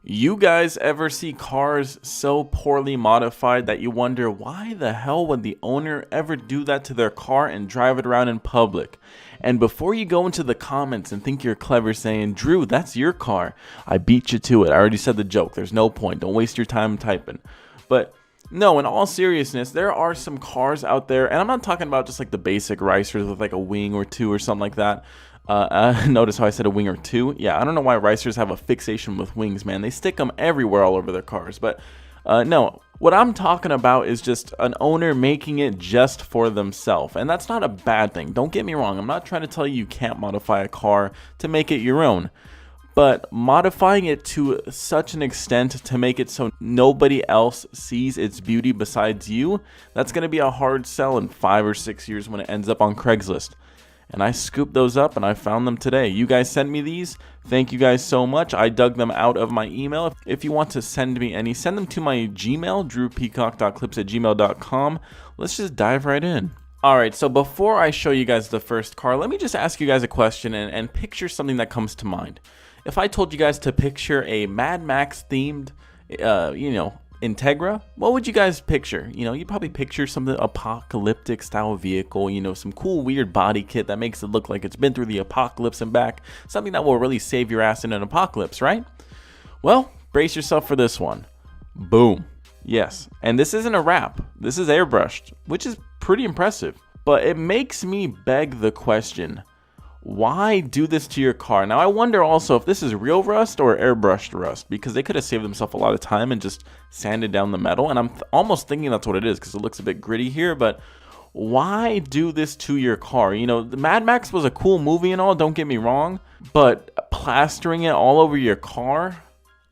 You guys ever see cars so poorly modified that you wonder why the hell would the owner ever do that to their car and drive it around in public? And before you go into the comments and think you're clever saying, Drew, that's your car, I beat you to it. I already said the joke. There's no point. Don't waste your time typing. But no, in all seriousness, there are some cars out there, and I'm not talking about just like the basic RICERs with like a wing or two or something like that. Notice how I said a wing or two? Yeah, I don't know why RICERs have a fixation with wings, man. They stick them everywhere all over their cars. But no, what I'm talking about is just an owner making it just for themselves. And that's not a bad thing. Don't get me wrong. I'm not trying to tell you can't modify a car to make it your own. But modifying it to such an extent to make it so nobody else sees its beauty besides you, that's going to be a hard sell in 5 or 6 years when it ends up on Craigslist. And I scooped those up and I found them today. You guys sent me these. Thank you guys so much. I dug them out of my email. If you want to send me any, send them to my Gmail, drewpeacock.clips@gmail.com. Let's just dive right in. Alright, so before I show you guys the first car, let me just ask you guys a question and picture something that comes to mind. If I told you guys to picture a Mad Max themed, Integra, what would you guys picture? You'd probably picture something apocalyptic style vehicle, some cool weird body kit that makes it look like it's been through the apocalypse and back, something that will really save your ass in an apocalypse, right? Well, brace yourself for this one. Boom. Yes, and this isn't a wrap. This is airbrushed, which is pretty impressive. But it makes me beg the question, why do this to your car? Now, I wonder also if this is real rust or airbrushed rust, because they could have saved themselves a lot of time and just sanded down the metal. And I'm almost thinking that's what it is, because it looks a bit gritty here. But why do this to your car? The Mad Max was a cool movie and all, don't get me wrong. But plastering it all over your car,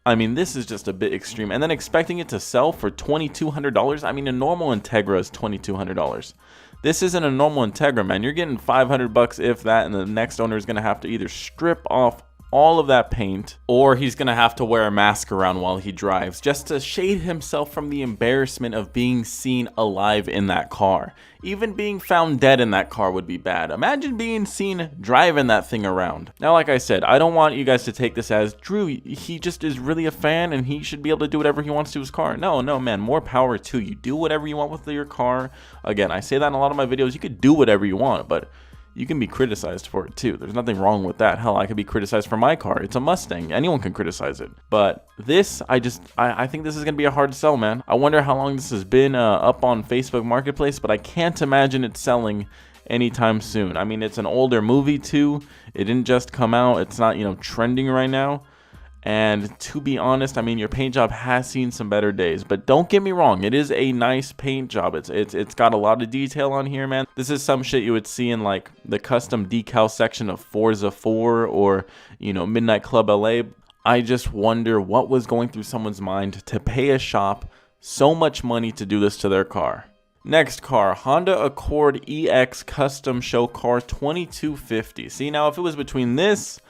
I mean, this is just a bit extreme. And then expecting it to sell for $2,200. I mean, a normal Integra is $2,200. This isn't a normal Integra, man. You're getting $500 if that, and the next owner is going to have to either strip off all of that paint, or he's going to have to wear a mask around while he drives just to shade himself from the embarrassment of being seen alive in that car. Even being found dead in that car would be bad. Imagine being seen driving that thing around. Now, like I said, I don't want you guys to take this as, Drew, he just is really a fan and he should be able to do whatever he wants to his car. No, man, more power to you. Do whatever you want with your car. Again, I say that in a lot of my videos. You could do whatever you want, but you can be criticized for it too. There's nothing wrong with that. Hell, I could be criticized for my car. It's a Mustang. Anyone can criticize it. But this, I think this is going to be a hard sell, man. I wonder how long this has been up on Facebook Marketplace, but I can't imagine it selling anytime soon. I mean, it's an older movie too. It didn't just come out. It's not, trending right now. And to be honest, I mean, your paint job has seen some better days, but don't get me wrong, it is a nice paint job. It's got a lot of detail on here, man. This is some shit you would see in like the custom decal section of Forza 4 or, Midnight Club LA. I just wonder what was going through someone's mind to pay a shop so much money to do this to their car. Next car, Honda Accord EX Custom Show Car 2250. See, now if it was between this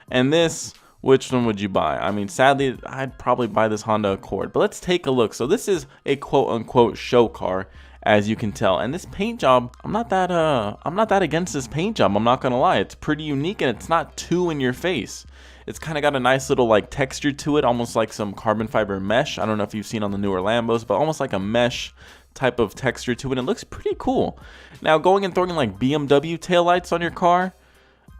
and this, which one would you buy? I mean, sadly, I'd probably buy this Honda Accord. But let's take a look. So this is a quote-unquote show car, as you can tell. And this paint job, I'm not that against this paint job. I'm not gonna lie. It's pretty unique and it's not too in your face. It's kind of got a nice little like texture to it, almost like some carbon fiber mesh. I don't know if you've seen on the newer Lambos, but almost like a mesh type of texture to it. It looks pretty cool. Now, going and throwing like BMW taillights on your car,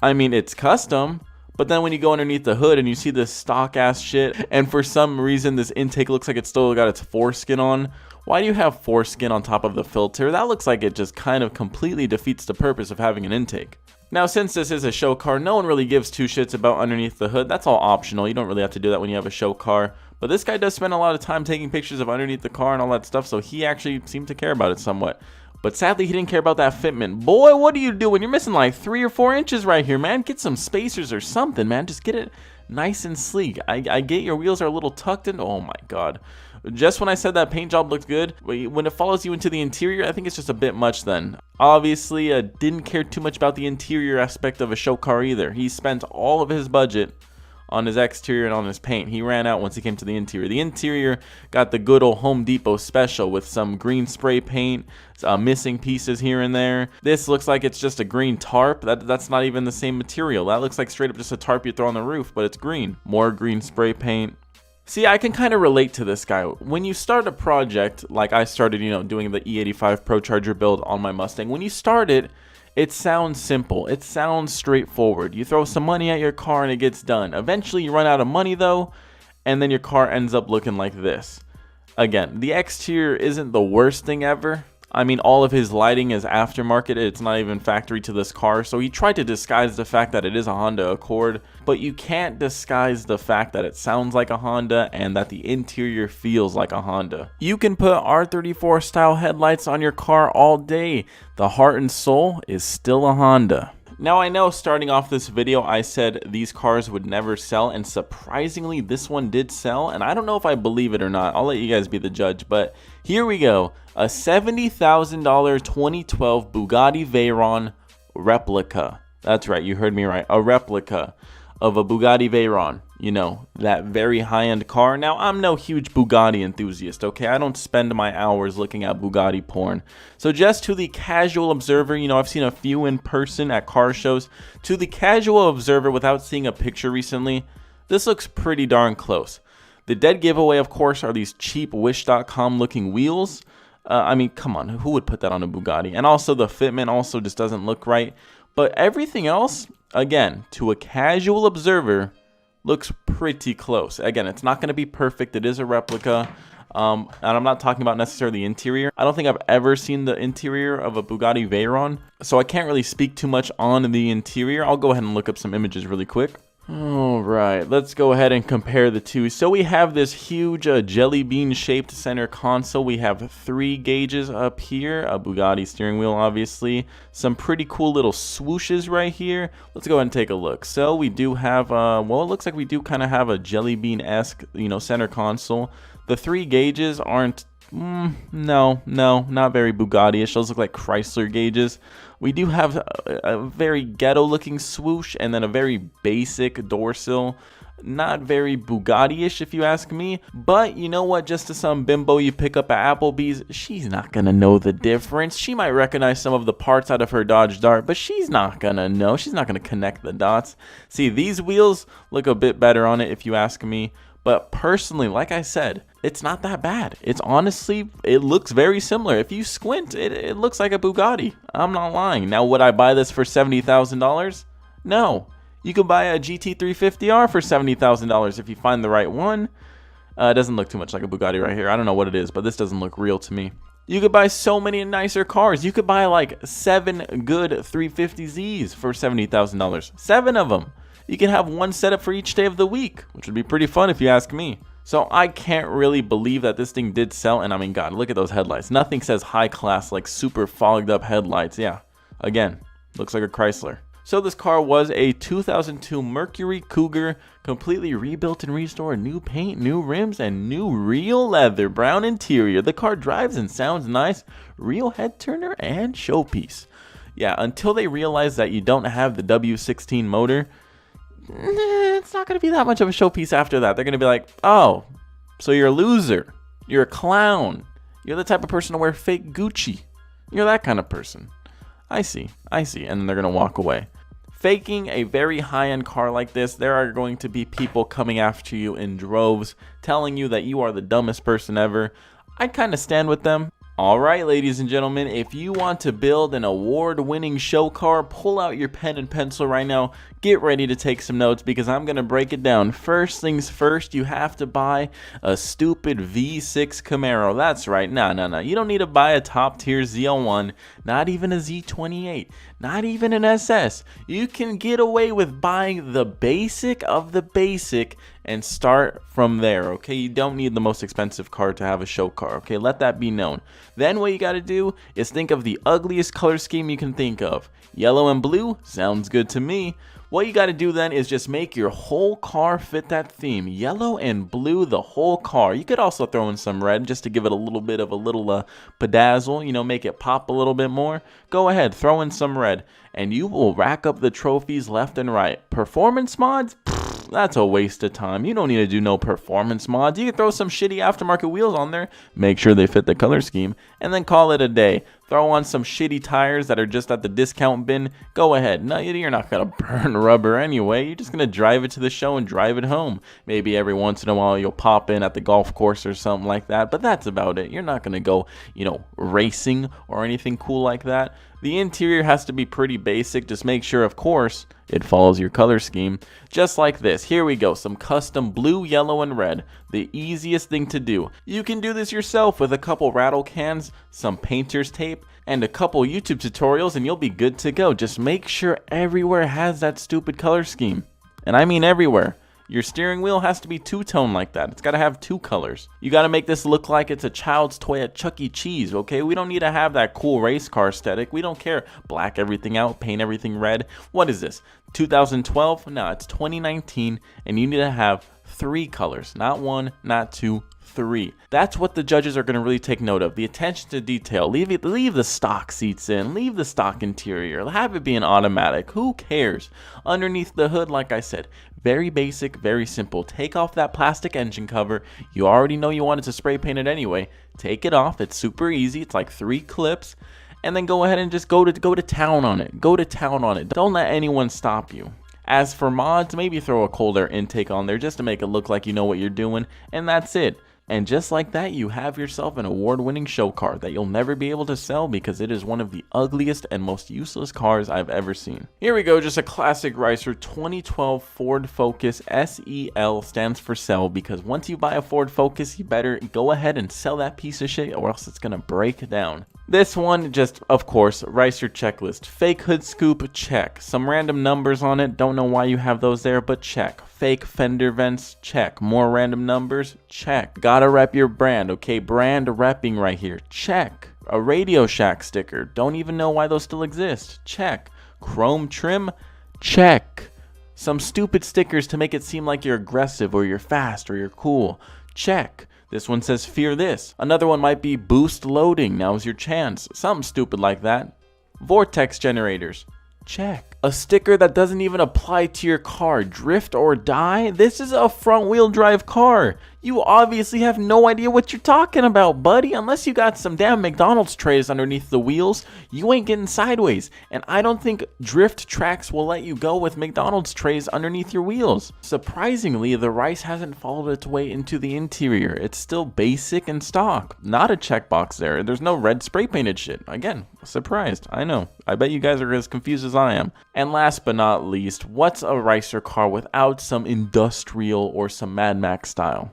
I mean, it's custom. But then when you go underneath the hood and you see this stock ass shit, and for some reason this intake looks like it's still got its foreskin on, why do you have foreskin on top of the filter? That looks like it just kind of completely defeats the purpose of having an intake. Now, since this is a show car, no one really gives two shits about underneath the hood. That's all optional. You don't really have to do that when you have a show car. But this guy does spend a lot of time taking pictures of underneath the car and all that stuff, so he actually seemed to care about it somewhat. But sadly, he didn't care about that fitment. Boy, what are you doing? You're missing like 3 or 4 inches right here, man. Get some spacers or something, man. Just get it nice and sleek. I get your wheels are a little tucked in. Oh, my God. Just when I said that paint job looked good, when it follows you into the interior, I think it's just a bit much then. Obviously, didn't care too much about the interior aspect of a show car either. He spent all of his budget on his exterior and on his paint. He ran out once he came to the interior. The interior got the good old Home Depot special with some green spray paint, missing pieces here and there. This looks like it's just a green tarp. That's not even the same material. That looks like straight up just a tarp you throw on the roof, but it's green. More green spray paint. See, I can kind of relate to this guy. When you start a project, like I started, doing the E85 Pro Charger build on my Mustang, when you start it, it sounds simple. It sounds straightforward. You throw some money at your car and it gets done. Eventually, you run out of money though, and then your car ends up looking like this. Again, the exterior isn't the worst thing ever. I mean, all of his lighting is aftermarket. It's not even factory to this car. So he tried to disguise the fact that it is a Honda Accord, but you can't disguise the fact that it sounds like a Honda and that the interior feels like a Honda. You can put R34 style headlights on your car all day. The heart and soul is still a Honda. Now, I know starting off this video, I said these cars would never sell, and surprisingly, this one did sell, and I don't know if I believe it or not. I'll let you guys be the judge, but here we go. A $70,000 2012 Bugatti Veyron replica. That's right, you heard me right. A replica of a Bugatti Veyron. You know, that very high-end car. Now, I'm no huge Bugatti enthusiast, okay? I don't spend my hours looking at Bugatti porn. So just to the casual observer, I've seen a few in person at car shows. To the casual observer without seeing a picture recently, this looks pretty darn close. The dead giveaway, of course, are these cheap Wish.com looking wheels. I mean, come on, who would put that on a Bugatti? And also the fitment also just doesn't look right. But everything else, again, to a casual observer, looks pretty close. Again, it's not going to be perfect. It is a replica. And I'm not talking about necessarily the interior. I don't think I've ever seen the interior of a Bugatti Veyron, so I can't really speak too much on the interior. I'll go ahead and look up some images really quick. Alright, let's go ahead and compare the two. So we have this huge jelly bean shaped center console. We have 3 gauges up here, a Bugatti steering wheel obviously, some pretty cool little swooshes right here. Let's go ahead and take a look. So we do have, well, it looks like we do kind of have a jelly bean-esque, center console. The 3 gauges aren't, no, not very Bugatti-ish. Those look like Chrysler gauges. We do have a very ghetto-looking swoosh and then a very basic door sill. Not very Bugatti-ish if you ask me. But you know what? Just to some bimbo you pick up at Applebee's, she's not going to know the difference. She might recognize some of the parts out of her Dodge Dart, but she's not going to know. She's not going to connect the dots. See, these wheels look a bit better on it if you ask me. But personally, like I said, it's not that bad. It's honestly, it looks very similar. If you squint, it looks like a Bugatti. I'm not lying. Now, would I buy this for $70,000? No. You could buy a GT350R for $70,000 if you find the right one. It doesn't look too much like a Bugatti right here. I don't know what it is, but this doesn't look real to me. You could buy so many nicer cars. You could buy like 7 good 350Zs for $70,000. 7 of them. You can have one setup for each day of the week, which would be pretty fun if you ask me. So I can't really believe that this thing did sell, and I mean, God, look at those headlights. Nothing says high class like super fogged up headlights. Yeah, again, looks like a Chrysler. So this car was a 2002 Mercury Cougar, completely rebuilt and restored, new paint, new rims, and new real leather brown interior. The car drives and sounds nice, real head turner and showpiece. Yeah, until they realize that you don't have the W16 motor, it's not going to be that much of a showpiece after that. They're going to be like, oh, so you're a loser. You're a clown. You're the type of person to wear fake Gucci. You're that kind of person. I see. And then they're going to walk away. Faking a very high-end car like this, there are going to be people coming after you in droves, telling you that you are the dumbest person ever. I'd kind of stand with them. Alright, ladies and gentlemen, if you want to build an award-winning show car, pull out your pen and pencil right now. Get ready to take some notes because I'm going to break it down. First things first, you have to buy a stupid V6 Camaro. That's right. No. You don't need to buy a top-tier Z01, not even a Z28, not even an SS. You can get away with buying the basic of the basic and start from there, okay? You don't need the most expensive car to have a show car, okay? Let that be known. Then what you got to do is think of the ugliest color scheme you can think of. Yellow and blue sounds good to me. What you got to do then is just make your whole car fit that theme. Yellow and blue, the whole car. You could also throw in some red just to give it a little bit of a little bedazzle, make it pop a little bit more. Go ahead, throw in some red, and you will rack up the trophies left and right. Performance mods? That's a waste of time. You don't need to do no performance mods. You can throw some shitty aftermarket wheels on there, make sure they fit the color scheme, and then call it a day. Throw on some shitty tires that are just at the discount bin. Go ahead. No, you're not going to burn rubber anyway. You're just going to drive it to the show and drive it home. Maybe every once in a while you'll pop in at the golf course or something like that, but that's about it. You're not going to go, racing or anything cool like that. The interior has to be pretty basic. Just make sure, of course, it follows your color scheme. Just like this. Here we go. Some custom blue, yellow, and red. The easiest thing to do. You can do this yourself with a couple rattle cans, some painter's tape, and a couple YouTube tutorials, and you'll be good to go. Just make sure everywhere has that stupid color scheme. And I mean everywhere. Your steering wheel has to be two-tone like that. It's got to have two colors. You got to make this look like it's a child's toy at Chuck E. Cheese, okay? We don't need to have that cool race car aesthetic. We don't care. Black everything out, paint everything red. What is this? 2012? No, it's 2019, and you need to have 3 colors. Not 1, not 2, 3. That's what the judges are going to really take note of. The attention to detail. Leave the stock seats in. Leave the stock interior. Have it be an automatic. Who cares? Underneath the hood, like I said, very basic, very simple. Take off that plastic engine cover. You already know you wanted to spray paint it anyway. Take it off. It's super easy. It's like 3 clips. And then go ahead and just go to town on it. Go to town on it. Don't let anyone stop you. As for mods, maybe throw a cold air intake on there just to make it look like you know what you're doing. And that's it. And just like that, you have yourself an award-winning show car that you'll never be able to sell because it is one of the ugliest and most useless cars I've ever seen. Here we go, just a classic RICER 2012 Ford Focus. SEL stands for sell, because once you buy a Ford Focus, you better go ahead and sell that piece of shit or else it's gonna break down. This one, just, of course, RICER checklist. Fake hood scoop, check. Some random numbers on it, don't know why you have those there, but check. Fake fender vents, check. More random numbers, check. Gotta rep your brand, okay? Brand repping right here, check. A Radio Shack sticker, don't even know why those still exist, check. Chrome trim, check. Some stupid stickers to make it seem like you're aggressive or you're fast or you're cool, check. This one says fear this. Another one might be boost loading, now's your chance. Something stupid like that. Vortex generators, check. A sticker that doesn't even apply to your car. Drift or die? This is a front wheel drive car. You obviously have no idea what you're talking about, buddy. Unless you got some damn McDonald's trays underneath the wheels, you ain't getting sideways. And I don't think drift tracks will let you go with McDonald's trays underneath your wheels. Surprisingly, the RICE hasn't followed its way into the interior. It's still basic and stock. Not a checkbox there. There's no red spray painted shit. Again, surprised. I know. I bet you guys are as confused as I am. And last but not least, what's a RICER car without some industrial or some Mad Max style?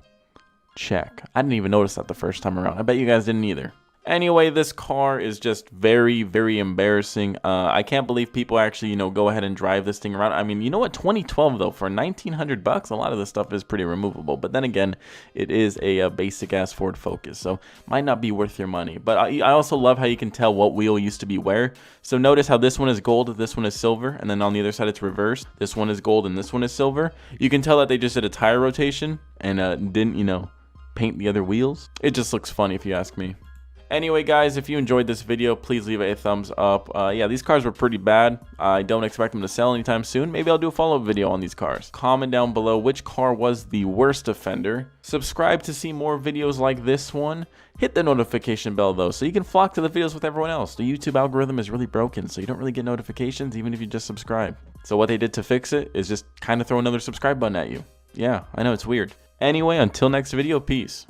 Check. I didn't even notice that the first time around. I bet you guys didn't either. Anyway, this car is just very, very embarrassing. I can't believe people actually, go ahead and drive this thing around. I mean, you know what? 2012 though, for $1,900, a lot of this stuff is pretty removable. But then again, it is a basic ass Ford Focus, so might not be worth your money. But I also love how you can tell what wheel used to be where. So notice how this one is gold, this one is silver, and then on the other side it's reversed. This one is gold and this one is silver. You can tell that they just did a tire rotation and didn't, paint the other wheels. It just looks funny if you ask me. Anyway, guys, if you enjoyed this video, please leave it a thumbs up. Yeah, these cars were pretty bad. I don't expect them to sell anytime soon. Maybe I'll do a follow-up video on these cars. Comment down below which car was the worst offender. Subscribe to see more videos like this one. Hit the notification bell, though, so you can flock to the videos with everyone else. The YouTube algorithm is really broken, so you don't really get notifications even if you just subscribe. So what they did to fix it is just kind of throw another subscribe button at you. Yeah, I know, it's weird. Anyway, until next video, peace.